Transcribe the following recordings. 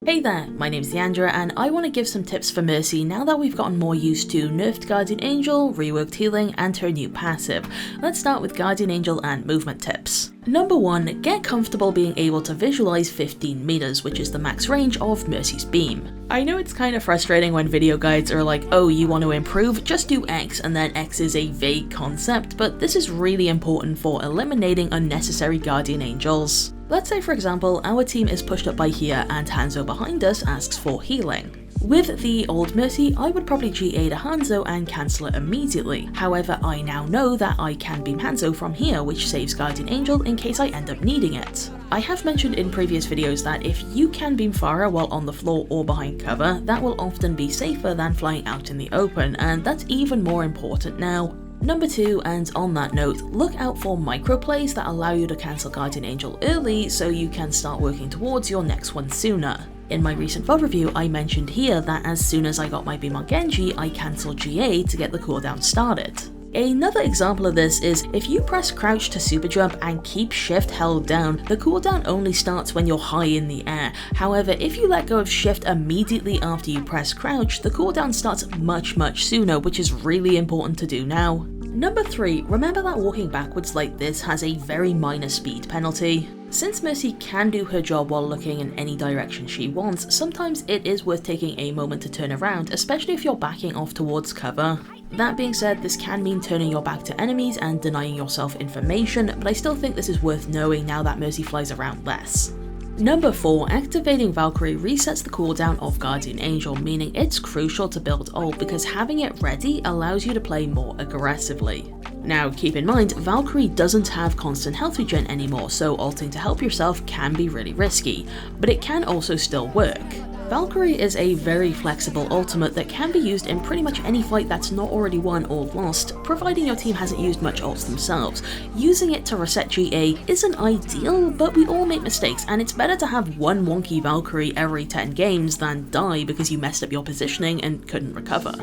Hey there, my name's Niandra and I want to give some tips for Mercy now that we've gotten more used to Nerfed Guardian Angel, Reworked Healing and her new passive. Let's start with Guardian Angel and movement tips. Number 1, get comfortable being able to visualize 15 meters, which is the max range of Mercy's beam. I know it's kind of frustrating when video guides are like, oh, you want to improve, just do X, and then X is a vague concept, but this is really important for eliminating unnecessary Guardian Angels. Let's say for example, our team is pushed up by here and Hanzo behind us asks for healing. With the old Mercy, I would probably GA to Hanzo and cancel it immediately. However, I now know that I can beam Hanzo from here, which saves Guardian Angel in case I end up needing it. I have mentioned in previous videos that if you can beam Pharah while on the floor or behind cover, that will often be safer than flying out in the open, and that's even more important now. Number 2, and on that note, look out for microplays that allow you to cancel Guardian Angel early so you can start working towards your next one sooner. In my recent VOD review, I mentioned here that as soon as I got my beam on Genji, I cancelled GA to get the cooldown started. Another example of this is if you press crouch to super jump and keep shift held down, the cooldown only starts when you're high in the air. However, if you let go of shift immediately after you press crouch, the cooldown starts much sooner, which is really important to do now. Number 3, remember that walking backwards like this has a very minor speed penalty. Since Mercy can do her job while looking in any direction she wants, sometimes it is worth taking a moment to turn around, especially if you're backing off towards cover. That being said, this can mean turning your back to enemies and denying yourself information, but I still think this is worth knowing now that Mercy flies around less. Number 4, activating Valkyrie resets the cooldown of Guardian Angel, meaning it's crucial to build ult because having it ready allows you to play more aggressively. Now keep in mind, Valkyrie doesn't have constant health regen anymore, so ulting to help yourself can be really risky, but it can also still work. Valkyrie is a very flexible ultimate that can be used in pretty much any fight that's not already won or lost, providing your team hasn't used much ults themselves. Using it to reset GA isn't ideal, but we all make mistakes, and it's better to have one wonky Valkyrie every 10 games than die because you messed up your positioning and couldn't recover.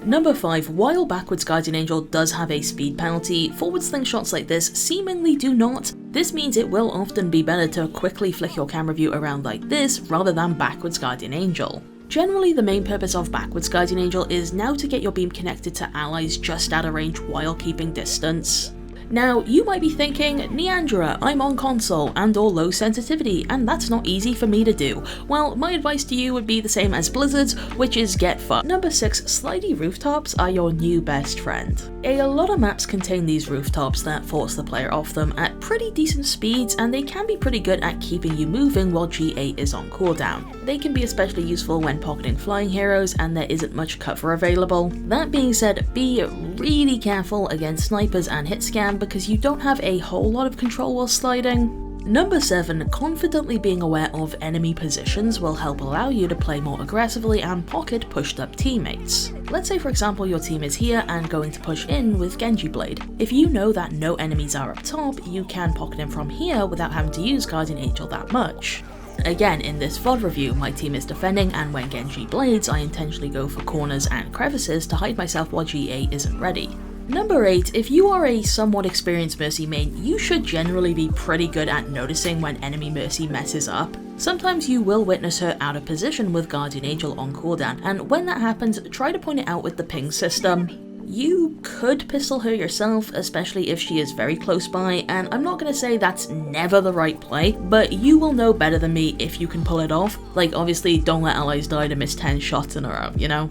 Number 5, while backwards Guardian Angel does have a speed penalty, forward slingshots like this seemingly do not. This means it will often be better to quickly flick your camera view around like this rather than backwards Guardian Angel. Generally, the main purpose of backwards Guardian Angel is now to get your beam connected to allies just out of range while keeping distance. Now, you might be thinking, Niandra, I'm on console and or low sensitivity, and that's not easy for me to do. Well, my advice to you would be the same as Blizzard's, which is get fucked. Number 6, Slideable Rooftops are your new best friend. A lot of maps contain these rooftops that force the player off them at pretty decent speeds, and they can be pretty good at keeping you moving while GA is on cooldown. They can be especially useful when pocketing flying heroes and there isn't much cover available. That being said, be really careful against snipers and hit scam because you don't have a whole lot of control while sliding. Number 7, confidently being aware of enemy positions will help allow you to play more aggressively and pocket pushed up teammates. Let's say for example your team is here and going to push in with Genji Blade. If you know that no enemies are up top, you can pocket in from here without having to use Guardian Angel that much. Again, in this VOD review, my team is defending, and when Genji blades, I intentionally go for corners and crevices to hide myself while GA isn't ready. Number 8, if you are a somewhat experienced Mercy main, you should generally be pretty good at noticing when enemy Mercy messes up. Sometimes you will witness her out of position with Guardian Angel on cooldown, and when that happens, try to point it out with the ping system. You could pistol her yourself, especially if she is very close by, and I'm not going to say that's never the right play, but you will know better than me if you can pull it off. Like, obviously don't let allies die to miss 10 shots in a row, you know?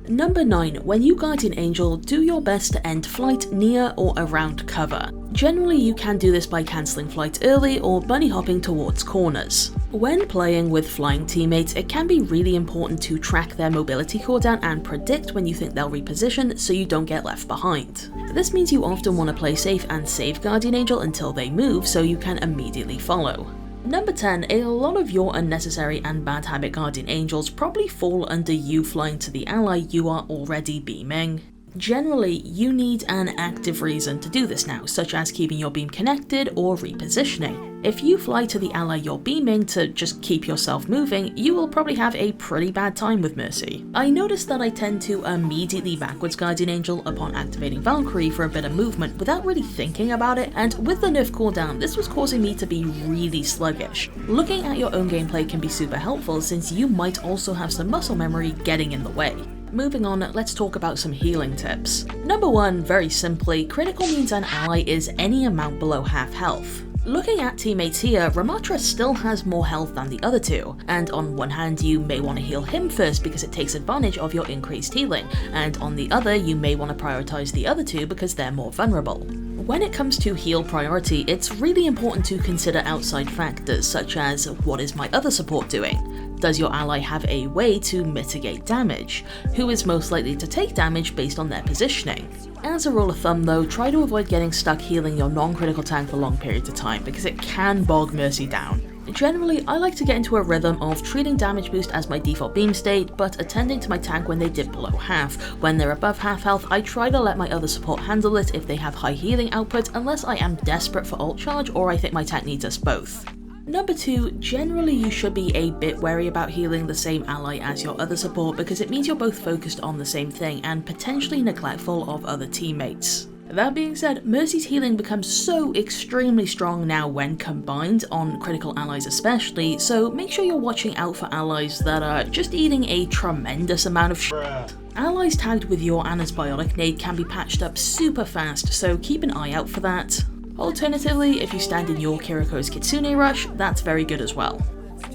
Number 9, when you Guardian Angel, do your best to end flight near or around cover. Generally you can do this by cancelling flight early or bunny hopping towards corners. When playing with flying teammates, it can be really important to track their mobility cooldown and predict when you think they'll reposition so you don't get left behind. This means you often want to play safe and save Guardian Angel until they move so you can immediately follow. Number 10, a lot of your unnecessary and bad habit Guardian Angels probably fall under you flying to the ally you are already beaming. Generally, you need an active reason to do this now, such as keeping your beam connected or repositioning. If you fly to the ally you're beaming to just keep yourself moving, you will probably have a pretty bad time with Mercy. I noticed that I tend to immediately backwards Guardian Angel upon activating Valkyrie for a bit of movement without really thinking about it, and with the nerf cooldown this was causing me to be really sluggish. Looking at your own gameplay can be super helpful since you might also have some muscle memory getting in the way. Moving on, let's talk about some healing tips. Number 1, very simply, critical means an ally is any amount below half health. Looking at teammates here, Ramatra still has more health than the other two, and on one hand you may want to heal him first because it takes advantage of your increased healing, and on the other you may want to prioritize the other two because they're more vulnerable. When it comes to heal priority, it's really important to consider outside factors such as, what is my other support doing? Does your ally have a way to mitigate damage? Who is most likely to take damage based on their positioning? As a rule of thumb though, try to avoid getting stuck healing your non-critical tank for long periods of time because it can bog Mercy down. Generally, I like to get into a rhythm of treating damage boost as my default beam state, but attending to my tank when they dip below half. When they're above half health, I try to let my other support handle it if they have high healing output, unless I am desperate for ult charge or I think my tank needs us both. Number 2, generally you should be a bit wary about healing the same ally as your other support because it means you're both focused on the same thing and potentially neglectful of other teammates. That being said, Mercy's healing becomes so extremely strong now when combined, on critical allies especially, so make sure you're watching out for allies that are just eating a tremendous amount of shit. Allies tagged with your Anna's Biotic Nade can be patched up super fast, so keep an eye out for that. Alternatively, if you stand in your Kiriko's Kitsune Rush, that's very good as well.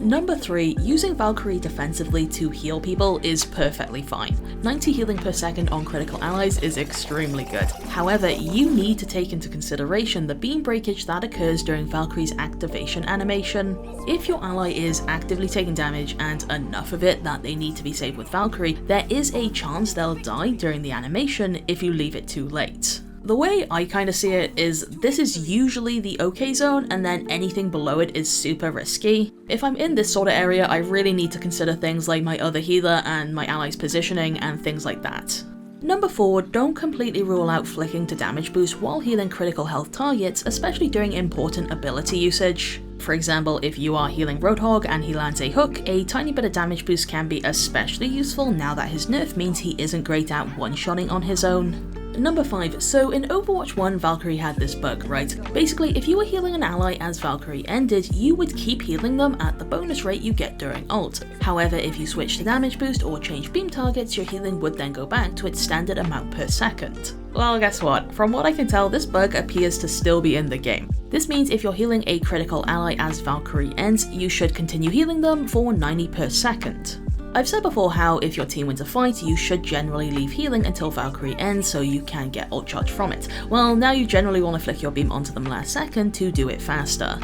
Number 3, using Valkyrie defensively to heal people is perfectly fine. 90 healing per second on critical allies is extremely good. However, you need to take into consideration the beam breakage that occurs during Valkyrie's activation animation. If your ally is actively taking damage and enough of it that they need to be saved with Valkyrie, there is a chance they'll die during the animation if you leave it too late. The way I kind of see it is this is usually the okay zone and then anything below it is super risky. If I'm in this sort of area, I really need to consider things like my other healer and my ally's positioning and things like that. Number 4, don't completely rule out flicking to damage boost while healing critical health targets, especially during important ability usage. For example, if you are healing Roadhog and he lands a hook, a tiny bit of damage boost can be especially useful now that his nerf means he isn't great at one-shotting on his own. Number 5, so in Overwatch 1 Valkyrie had this bug, right? Basically, if you were healing an ally as Valkyrie ended, you would keep healing them at the bonus rate you get during ult. However, if you switch to damage boost or change beam targets, your healing would then go back to its standard amount per second. Well, guess what? From what I can tell, this bug appears to still be in the game. This means if you're healing a critical ally as Valkyrie ends, you should continue healing them for 90 per second. I've said before how if your team wins a fight, you should generally leave healing until Valkyrie ends so you can get ult charge from it. Well, now you generally want to flick your beam onto them last second to do it faster.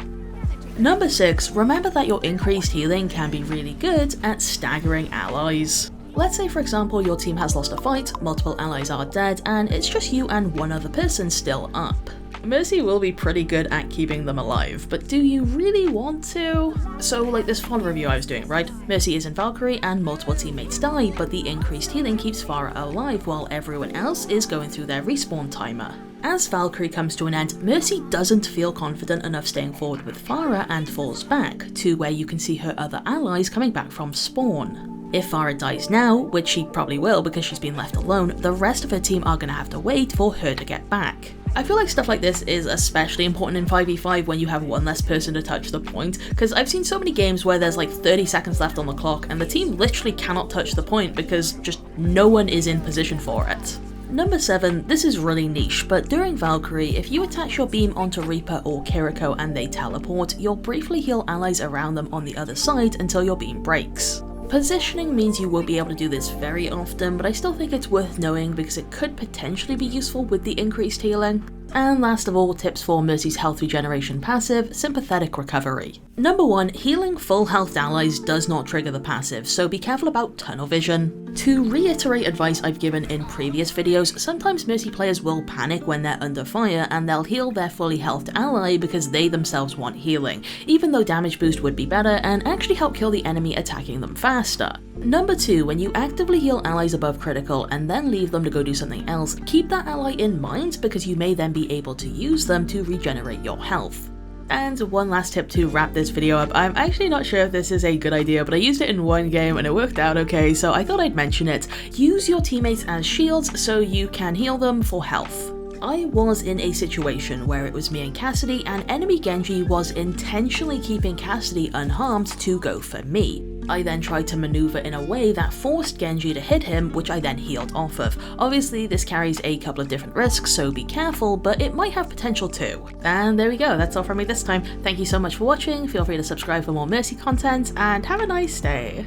Number 6, remember that your increased healing can be really good at staggering allies. Let's say for example your team has lost a fight, multiple allies are dead, and it's just you and one other person still up. Mercy will be pretty good at keeping them alive, but do you really want to? So like this fun review I was doing, right? Mercy is in Valkyrie and multiple teammates die, but the increased healing keeps Pharah alive while everyone else is going through their respawn timer. As Valkyrie comes to an end, Mercy doesn't feel confident enough staying forward with Pharah and falls back, to where you can see her other allies coming back from spawn. If Pharah dies now, which she probably will because she's been left alone, the rest of her team are going to have to wait for her to get back. I feel like stuff like this is especially important in 5v5 when you have one less person to touch the point, because I've seen so many games where there's like 30 seconds left on the clock and the team literally cannot touch the point because just no one is in position for it. Number 7, this is really niche, but during Valkyrie, if you attach your beam onto Reaper or Kiriko and they teleport, you'll briefly heal allies around them on the other side until your beam breaks. Positioning means you won't be able to do this very often, but I still think it's worth knowing because it could potentially be useful with the increased healing. And last of all, tips for Mercy's health regeneration passive, Sympathetic Recovery. Number 1, healing full health allies does not trigger the passive, so be careful about tunnel vision. To reiterate advice I've given in previous videos, sometimes Mercy players will panic when they're under fire and they'll heal their fully healthed ally because they themselves want healing, even though damage boost would be better and actually help kill the enemy attacking them faster. Number 2, when you actively heal allies above critical and then leave them to go do something else, keep that ally in mind because you may then be able to use them to regenerate your health. And one last tip to wrap this video up. I'm actually not sure if this is a good idea, but I used it in one game and it worked out okay, so I thought I'd mention it. Use your teammates as shields so you can heal them for health. I was in a situation where it was me and Cassidy, and enemy Genji was intentionally keeping Cassidy unharmed to go for me. I then tried to maneuver in a way that forced Genji to hit him, which I then healed off of. Obviously this carries a couple of different risks, so be careful, but it might have potential too. And there we go, that's all from me this time. Thank you so much for watching, feel free to subscribe for more Mercy content, and have a nice day.